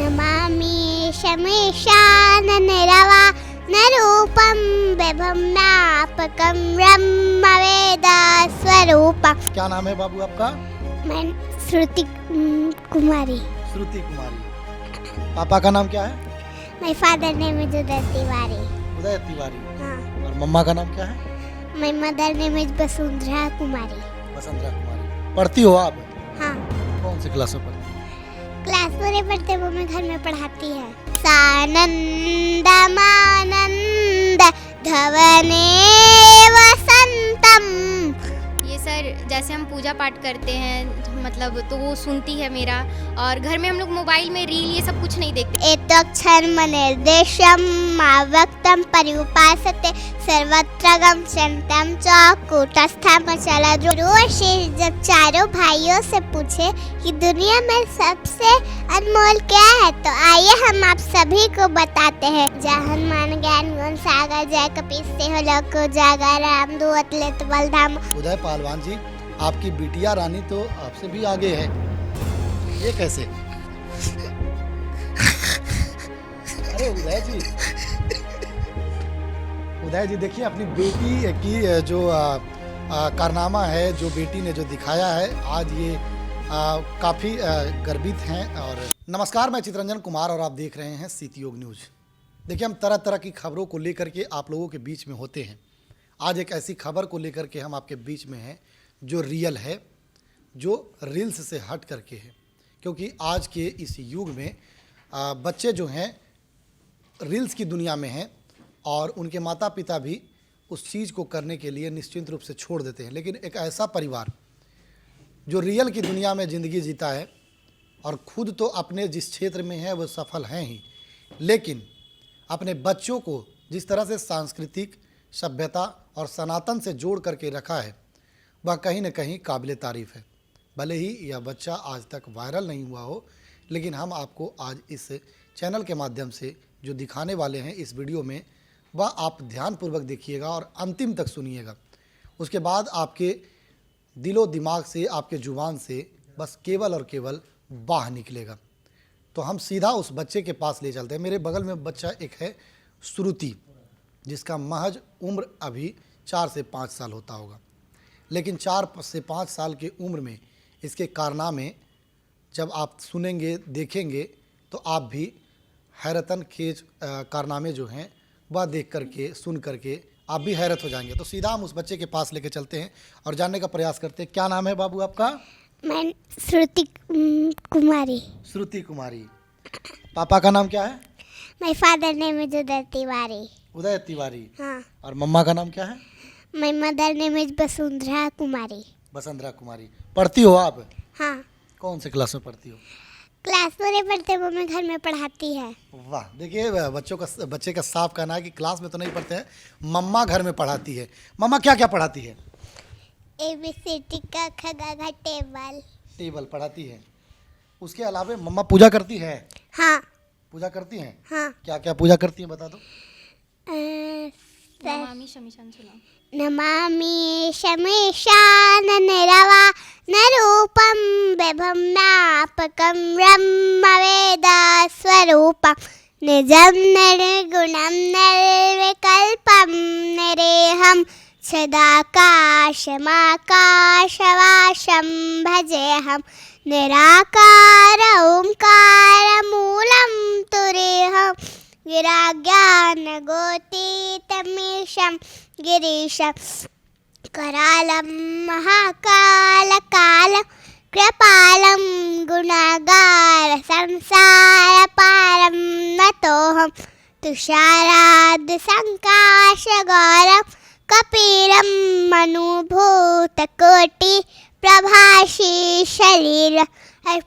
नमामि शमीशाननरवा नरूपं विभुं नापकं ब्रह्मवेदस्वरूपम्। क्या नाम है बाबू आपका? मैं श्रुति कुमारी। श्रुति कुमारी। पापा का नाम क्या है? My father name is Uday Tiwari. Uday Tiwari. हाँ। और मम्मा का नाम क्या है? My mother name is Vasundhara Kumari. Vasundhara Kumari. पढ़ती हो आप? हाँ। कौन सी क्लास में पढ़ती? क्लास में नहीं पढ़ते, वो मैं घर में पढ़ाती है। सानंदमानंद धवने वसंतम। ये सर जैसे हम पूजा पाठ करते हैं मतलब तो वो सुनती है मेरा, और घर में हम लोग मोबाइल में रील ये सब कुछ नहीं देखते। एतक्षरमनिर्देशम् अव्यक्तं पर्युपासते सर्वत्र गमशन्तं च कूटस्थमचलद्रोषे। जब चारों भाइयों से पूछे कि दुनिया में सबसे अनमोल क्या है, तो आइए हम आप सभी को बताते हैं। जय हनुमान ज्ञान गुण सागर, जय कपीस तिहुँ लोक उजागर, राम दूत लेत बलधाम। उदय पहलवान जी, आपकी बिटिया रानी तो आपसे भी आगे है, ये कैसे? अरे उदय जी देखिए, अपनी बेटी की जो कारनामा है, जो बेटी ने जो दिखाया है, आज ये काफ़ी गर्वित हैं। और नमस्कार, मैं चितरंजन कुमार और आप देख रहे हैं सीटी योग न्यूज़। देखिए, हम तरह तरह की खबरों को लेकर के आप लोगों के बीच में होते हैं। आज एक ऐसी खबर को लेकर के हम आपके बीच में हैं जो रियल है, जो रील्स से हट करके है। क्योंकि आज के इस युग में बच्चे जो हैं रील्स की दुनिया में हैं और उनके माता पिता भी उस चीज़ को करने के लिए निश्चिंत रूप से छोड़ देते हैं। लेकिन एक ऐसा परिवार जो रियल की दुनिया में ज़िंदगी जीता है और खुद तो अपने जिस क्षेत्र में है वो सफल हैं ही, लेकिन अपने बच्चों को जिस तरह से सांस्कृतिक सभ्यता और सनातन से जोड़ करके रखा है, वह कहीं न कहीं काबिल तारीफ़ है। भले ही यह बच्चा आज तक वायरल नहीं हुआ हो, लेकिन हम आपको आज इस चैनल के माध्यम से जो दिखाने वाले हैं इस वीडियो में, वह आप ध्यानपूर्वक देखिएगा और अंतिम तक सुनिएगा। उसके बाद आपके दिलो दिमाग से, आपके ज़ुबान से बस केवल और केवल वाह निकलेगा। तो हम सीधा उस बच्चे के पास ले चलते हैं। मेरे बगल में बच्चा एक है श्रुति, जिसका महज उम्र अभी 4 से 5 साल होता होगा, लेकिन 4 से 5 साल की उम्र में इसके कारनामे जब आप सुनेंगे, देखेंगे, तो आप भी हैरतन खेज कारनामे जो हैं वह देख करके, सुन करके आप भी हैरत हो जाएंगे। तो सीधा हम उस बच्चे के पास लेके चलते हैं और जानने का प्रयास करते हैं। क्या नाम है बाबू आपका? मैं श्रुति कुमारी। श्रुति कुमारी। पापा का नाम क्या है? My father name is Uday Tiwari. Uday Tiwari. हाँ। और मम्मा का नाम क्या है? My mother name is Vasundhara Kumari. Vasundhara Kumari. पढ़ती हो आप? हाँ। कौन से क्लास में पढ़ती हो? क्लास में नहीं पढ़ते, वो मैं घर में पढ़ाती है। वाह, देखिए बच्चे का साफ कहना है कि क्लास में तो नहीं पढ़ते हैं, मम्मा घर में पढ़ाती है। मम्मा क्या क्या पढ़ाती है? ABCD का ख ग घ टेबल पढ़ाती है। उसके अलावा मम्मा पूजा करती है? हाँ। पूजा करती हैं? हाँ। क्या क्या पूजा करती हैं बता दो। नमामि शमीशान सुना। नमामि शमीशाननरवा नरूपं विभुं नापकं ब्रह्मवेदस्वरूपं निजं निर्गुणं निर्विकल्पं निरेहं सदाकाशमाकाशवासं भजेऽहं निराकार ओंकारमूलं तुरेहं गिराज्ञानगोतीतमीशं गिरीशं करालं महाकालकालं कृपालं गुणागार संसारपारं नतोऽहं तुषाराद्सङ्काशगौरं कपिलं मनुभूतकोटि प्रभाषी शरीर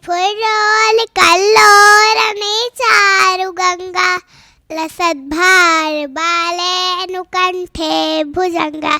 फुल्लोलकल्लोरमे चारुगंगा लसद्भार बालेऽनुकण्ठे भुजंगा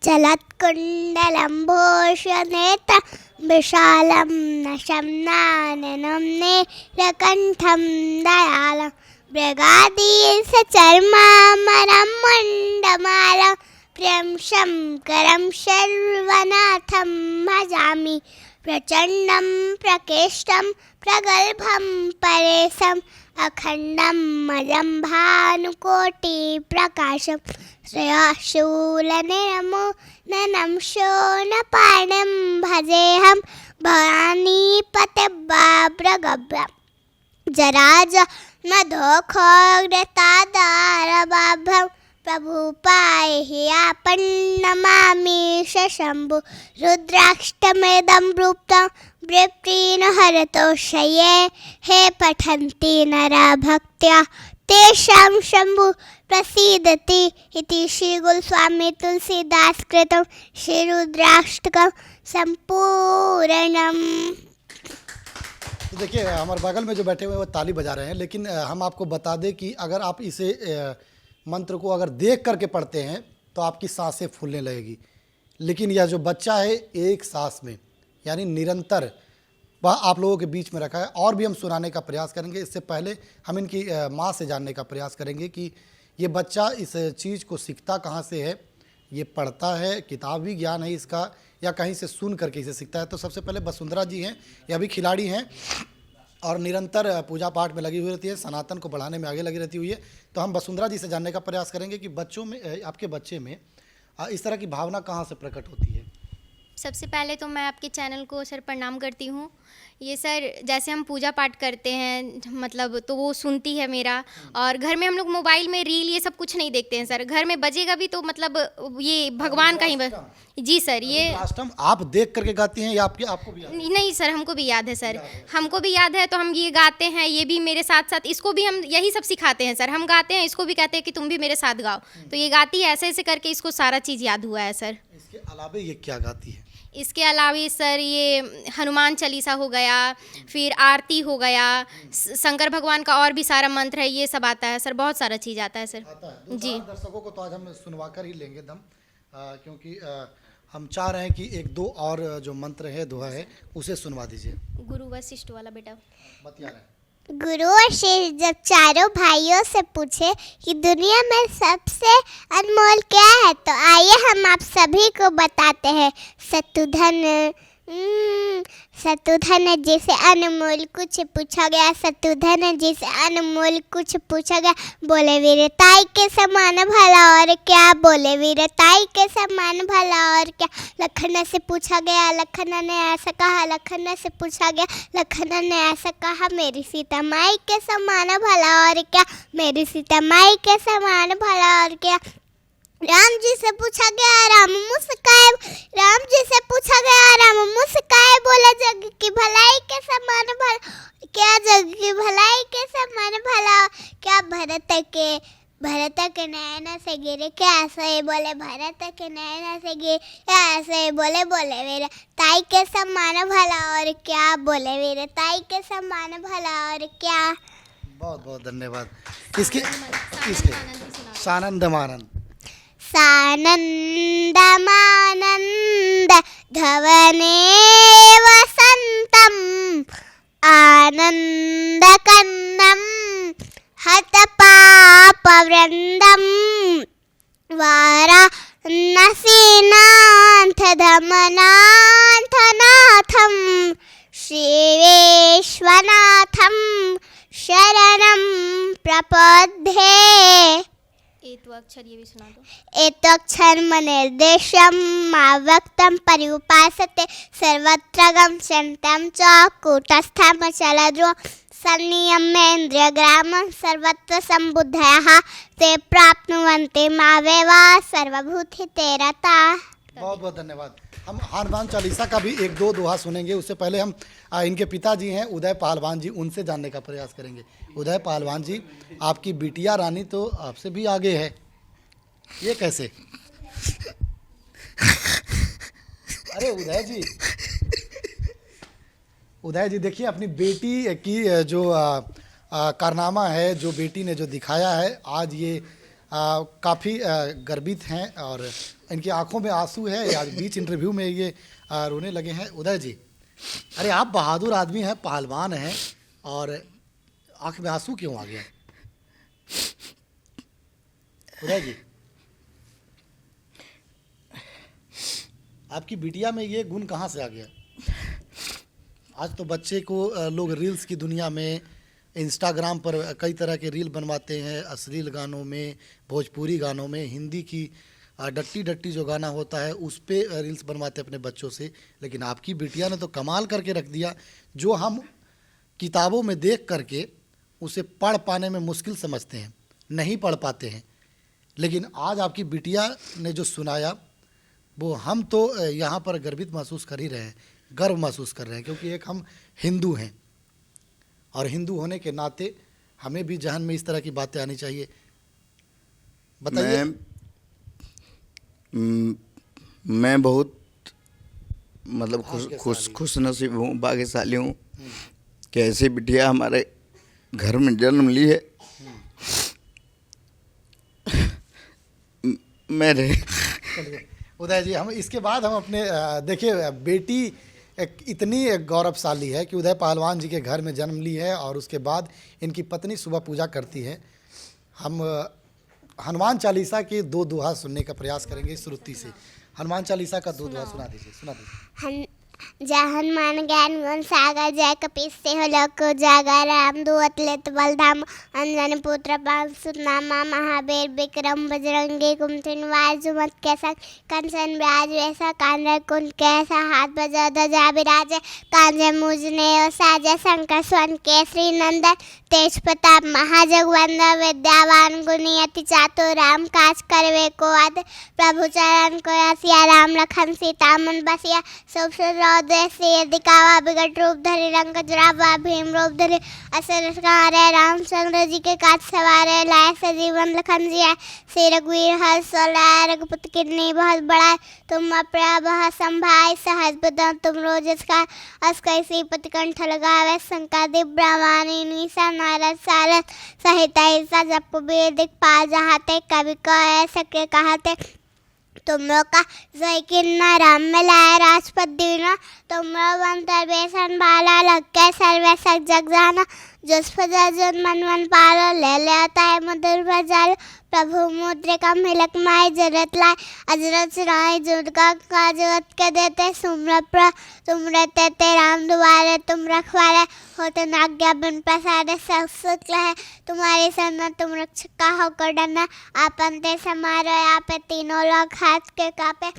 चलत्कुण्डलम्भूषनेत्रं विशालं नशम्नाननं नीलकण्ठं दयालं मृगादीसचर्मामरं मुण्डमालं प्रियं शङ्करं सर्वनाथं भजामि प्रचण्डं प्रकेष्टं प्रगल्भं परेशम् अखण्डं मजं भानुकोटिप्रकाशं श्रेयशूलनिरमुननं शोणपाणिं भजेऽहं भवानीपतिव्रगभ्यम् जराज मधोखोग्रतादारबाभं प्रभुपाहि आपन्नमामि शम्भु रुद्राष्टमेदं रूपं वृप्रीन् हरतोषये हे पठन्ति नरा भक्त्या तेषां शम्भु प्रसीदति इति श्री गोस्वामी तुलसीदास कृतं श्री रुद्राष्टकं संपूर्णम्। तो देखिए हमारे बगल में जो बैठे हुए हैं वो ताली बजा रहे हैं, लेकिन हम आपको बता दें कि अगर आप इसे मंत्र को अगर देख करके पढ़ते हैं तो आपकी सांसें फूलने लगेगी, लेकिन यह जो बच्चा है एक सांस में यानी निरंतर वह आप लोगों के बीच में रखा है। और भी हम सुनाने का प्रयास करेंगे। इससे पहले हम इनकी माँ से जानने का प्रयास करेंगे कि ये बच्चा इस चीज़ को सीखता कहाँ से है, ये पढ़ता है, किताबी ज्ञान है इसका, या कहीं से सुन करके इसे सीखता है। तो सबसे पहले वसुंधरा जी हैं, ये अभी खिलाड़ी हैं और निरंतर पूजा पाठ में लगी हुई रहती है, सनातन को बढ़ाने में आगे लगी रहती हुई है। तो हम वसुंधरा जी से जानने का प्रयास करेंगे कि बच्चों में, आपके बच्चे में इस तरह की भावना कहाँ से प्रकट होती है। सबसे पहले तो मैं आपके चैनल को सर प्रणाम करती हूँ। ये सर जैसे हम पूजा पाठ करते हैं मतलब तो वो सुनती है मेरा, और घर में हम लोग मोबाइल में रील ये सब कुछ नहीं देखते हैं सर। घर में बजेगा भी तो मतलब ये भगवान का ही जी सर। ये अष्टम आप देख करके गाती हैं या आपको भी याद है? नहीं सर, हमको भी याद है सर, हमको भी याद है। तो हम ये गाते हैं, ये भी मेरे साथ साथ, इसको भी हम यही सब सिखाते हैं सर। हम गाते हैं, इसको भी कहते हैं कि तुम भी मेरे साथ गाओ। तो ये गाती है ऐसे ऐसे करके, इसको सारा चीज़ याद हुआ है सर। इसके अलावा ये क्या गाती है? इसके अलावा सर ये हनुमान चालीसा हो गया, फिर आरती हो गया, शंकर भगवान का और भी सारा मंत्र है, ये सब आता है सर। बहुत सारा चीज़ आता है सर। आता है। जी दर्शकों को तो आज हम सुनवा कर ही लेंगे दम, क्योंकि हम चाह रहे हैं कि एक दो और जो मंत्र है, दोहा है, उसे सुनवा दीजिए। गुरु वशिष्ठ वाला बेटा बतिया रहे हैं। गुरु और शेष जब चारों भाइयों से पूछे कि दुनिया में सबसे अनमोल क्या है, तो आइए हम आप सभी को बताते हैं शत्रुधन जी से अनमोल कुछ पूछा गया। शत्रुधन जी से अनमोल कुछ पूछा गया। बोले वीरताई के समान भला और क्या, बोले वीरताई के समान भला और क्या। लखन से पूछा गया, लखन ने ऐसा कहा। लखन से पूछा गया, लखन ने ऐसा कहा। मेरी सीता माई के समान भला और क्या, मेरी सीता माई के समान भला और क्या। राम जी से पूछा गया, राम मुस्काए। राम जी से पूछा गया, राम मुस्काए। बोला जग की भलाई के समान भला क्या, जग की भलाई के समान भला क्या। भरत के नयन से गिरे क्या, ऐसे बोले भरत के नयन से गिरे क्या, ऐसे बोले वीर ताई के समान भला और क्या, बोले वीर ताई के समान भला और क्या। बहुत बहुत धन्यवाद। इसके सानंदमानंद सानन्दमानन्द धवने वसन्तम् आनन्दकन्दं हतपापवृन्दं वाराणसीनाथधमनाथनाथं श्रीविश्वनाथं शरणं प्रपद्ये। अक्षर ये भी सुना दो। एतोक्षर निर्देशम मावक्तम परिउपासते सर्वत्र गम शंतम च कूटस्थम चलद्रो सन्नियमेन्द्रियग्रामं सर्वत्र संबुद्धयः ते प्राप्नुवन्ति मावेवा सर्वभूते रता। बहुत बहुत धन्यवाद। हम हनुमान चालीसा का भी एक दो दोहा सुनेंगे। उससे पहले हम इनके पिताजी हैं उदय पहलवान जी, उनसे जानने का प्रयास करेंगे। उदय पहलवान जी, आपकी बिटिया रानी तो आपसे भी आगे है, ये कैसे? अरे उदय जी देखिए, अपनी बेटी की जो कारनामा है, जो बेटी ने जो दिखाया है, आज ये काफ़ी गर्वित हैं और इनकी आंखों में आंसू है। आज बीच इंटरव्यू में ये रोने लगे हैं। उदय जी, अरे आप बहादुर आदमी हैं, पहलवान हैं, और आंख में आंसू क्यों आ गया? उदय जी, आपकी बिटिया में ये गुण कहाँ से आ गया? आज तो बच्चे को लोग रील्स की दुनिया में, इंस्टाग्राम पर कई तरह के रील बनवाते हैं, अश्लील गानों में, भोजपुरी गानों में, हिंदी की डट्टी डट्टी जो गाना होता है उस पे रील्स बनवाते हैं अपने बच्चों से। लेकिन आपकी बिटिया ने तो कमाल करके रख दिया, जो हम किताबों में देख करके उसे पढ़ पाने में मुश्किल समझते हैं, नहीं पढ़ पाते हैं, लेकिन आज आपकी बिटिया ने जो सुनाया वो हम तो यहाँ पर गर्वित महसूस कर ही रहे हैं, गर्व महसूस कर रहे हैं, क्योंकि एक हम हिंदू हैं और हिंदू होने के नाते हमें भी जहन में इस तरह की बातें आनी चाहिए। बताइए। मैं बहुत मतलब खुश नसीब हूँ, भाग्यशाली हूँ कि ऐसी बिटिया हमारे घर में जन्म ली है। मेरे उदय जी, हम इसके बाद हम अपने देखिए, बेटी एक इतनी गौरवशाली है कि उदय पहलवान जी के घर में जन्म ली है और उसके बाद इनकी पत्नी सुबह पूजा करती है। हम हनुमान चालीसा के 2 दोहा सुनने का प्रयास करेंगे श्रुति से। हनुमान चालीसा का 2 दोहा सुना दीजिए। जय हनुमान ज्ञान गुण सागर, जय कपीस तिहुँ लोक उजागर, राम दूत लेत बलधाम, अंजनी पुत्र पवन सुत नामा, महावीर विक्रम बजरंगी, कुमति निवार सुमति के संग, कंचन विराज बेसा, कांधे कुंड कैसा, हाथ बजा ध्वजा विराजे, कांधे मूज नेओ साजे, शंकर स्वर्ण केसरी नंदन, तेज प्रताप महाजगवंदन, विद्यावान गुणी अति चातुर, राम काज करवे को आदर, प्रभु चरण को रसिया, राम लखन सीता मन बसिया, शुभ देसी दिखावा, बिगट रूप धरि रंग जुरावा, भीम रूप धरि असुर संहारे, रामचंद्र जी के काज सवारे, लाए सजीवन लखन जिया, श्री रघुवीर हर्ष लाए, रघुपति किन्नी बहुत बड़ा, तुम अप्रभ संभाय, सहज बदन तुम रोज इसका, अस कैसी पति कंठ लगावे, संकादि ब्रह्मानी निशा, नारद सारद सहित ऐसा, जप वेद दिखपाल जहाते, कवि कह सके कहते, तुम लोग का जय किन्ना, राम में लाया राजपद दीना, तुम लोग अंतर बेसन बाला, लग के सर्वे सक जग जाना, जुस फजा जुन मन मन पालो, ले ले आता है मधुर भजालो, प्रभु मुद्रिका मिलक माय जरत लाए, अजरत सुनाई जुड़का काजवत के देते, तुम रहते ते राम दुआरे, तुम रखवारे होते नाज्ञा बिन प्रसाद, सब शुक्ल है तुम्हारी सन्ना, तुम रक्षक का होकर डरना, आपन ते समारो आपे, तीनों लोग हाथ के कापे,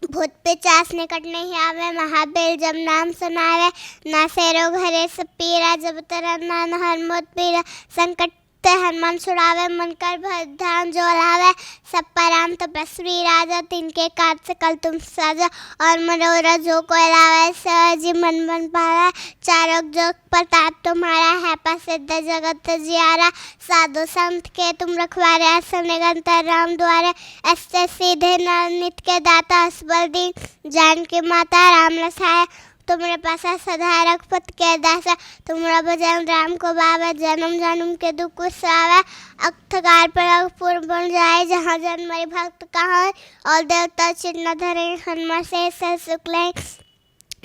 भूत पिचास निकट नहीं आवे, महाबीर जब नाम सुनावे, ना से रोग हरे सब पीरा, जब तरन नान हर मोत पीरा, संकट ते हनुमान छुड़ावे, मन कर ध्यान जो लावे, सब पर राम तपस्वी राजा, तिनके काज से कल तुम साजा, और मनोरथ जो कोई लावे, सहजी मन मन पावे, चारों जो प्रताप तुम्हारा है, प्रसिद्ध जगत जियारा, साधु संत के तुम रखवारे, असल निरंतर राम द्वारे, ऐसे सीधे नर नित के दाता, असबल दीन जान की माता, राम लसाए, तुम्हारे पास सदा रघुपत के दासा, तुम्हारा भजन राम को बावे, जन्म जन्म के दुख सावे, अख्तकार पर पूर्ण बन जाए, जहाँ जन्म मरी भक्त कहाँ, और देवता चिन्ह धरे, हनुमान से सुख ले,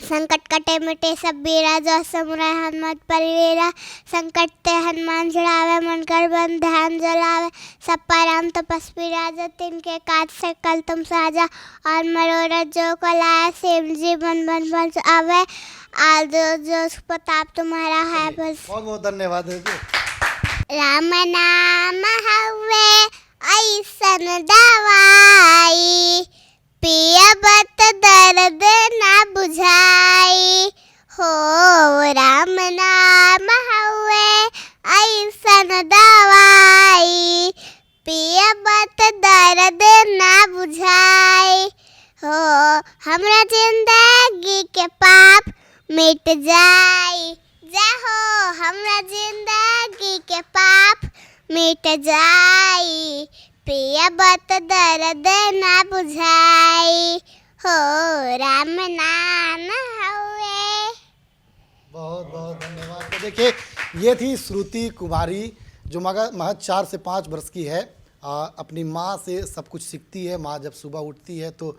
संकट कटे मिटे सब बीरा, जो समुराय हनुमत परिवीरा, संकट ते हनुमान छुड़ावे, मन कर बन ध्यान जलावे, सब पर राम तपस्वी राजा, तिनके काज से कल तुम साजा, और मनोरथ जो को लाया, शिव जी बन बन बन आवे, आज जो प्रताप तुम्हारा है बस। बहुत बहुत धन्यवाद। राम नाम हवे ऐसन दवाई, पियबत दर्द ना बुझाई, हो राम नाम हवे ऐसन दवाई, पियबत दर्द ना बुझाई, हो हमरा जिंदगी के पाप मिट जाई, जय हो हमरा जिंदगी के पाप मिट जाई, पियबत दर्द ना बुझाई, हो राम नाम हवे। बहुत बहुत धन्यवाद। तो देखिए, ये थी श्रुति कुमारी, जो महज 4 से 5 वर्ष की है। अपनी माँ से सब कुछ सीखती है। माँ जब सुबह उठती है तो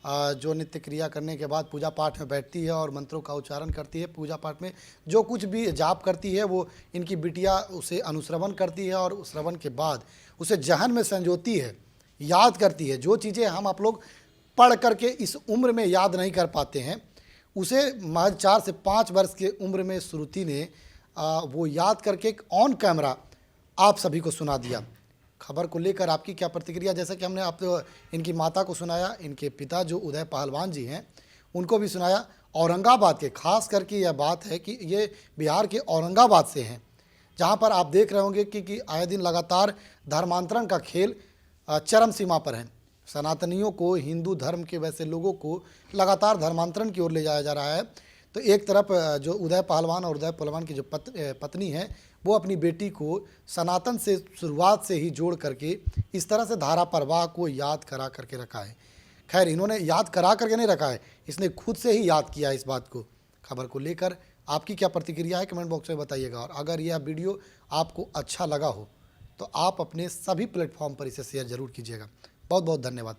जो नित्य क्रिया करने के बाद पूजा पाठ में बैठती है और मंत्रों का उच्चारण करती है। पूजा पाठ में जो कुछ भी जाप करती है वो इनकी बिटिया उसे अनुश्रवण करती है और श्रवण के बाद उसे जहन में संजोती है, याद करती है। जो चीज़ें हम आप लोग पढ़ करके इस उम्र में याद नहीं कर पाते हैं, उसे महज 4 से 5 वर्ष के उम्र में श्रुति ने वो याद करके एक ऑन कैमरा आप सभी को सुना दिया। खबर को लेकर आपकी क्या प्रतिक्रिया? जैसा कि हमने आप इनकी माता को सुनाया, इनके पिता जो उदय पहलवान जी हैं उनको भी सुनाया। औरंगाबाद के, खास करके यह बात है कि ये बिहार के औरंगाबाद से हैं, जहां पर आप देख रहे होंगे कि आए दिन लगातार धर्मांतरण का खेल चरम सीमा पर है। सनातनियों को, हिंदू धर्म के वैसे लोगों को लगातार धर्मांतरण की ओर ले जाया जा रहा है। तो एक तरफ जो उदय पहलवान और उदय पहलवान की जो पत्नी है वो अपनी बेटी को सनातन से शुरुआत से ही जोड़ करके इस तरह से धारा प्रवाह को याद करा करके रखा है। खैर, इन्होंने याद करा करके नहीं रखा है, इसने खुद से ही याद किया इस बात को। खबर को लेकर आपकी क्या प्रतिक्रिया है कमेंट बॉक्स में बताइएगा। और अगर यह वीडियो आपको अच्छा लगा हो तो आप अपने सभी प्लेटफॉर्म पर इसे शेयर जरूर कीजिएगा। बहुत बहुत धन्यवाद।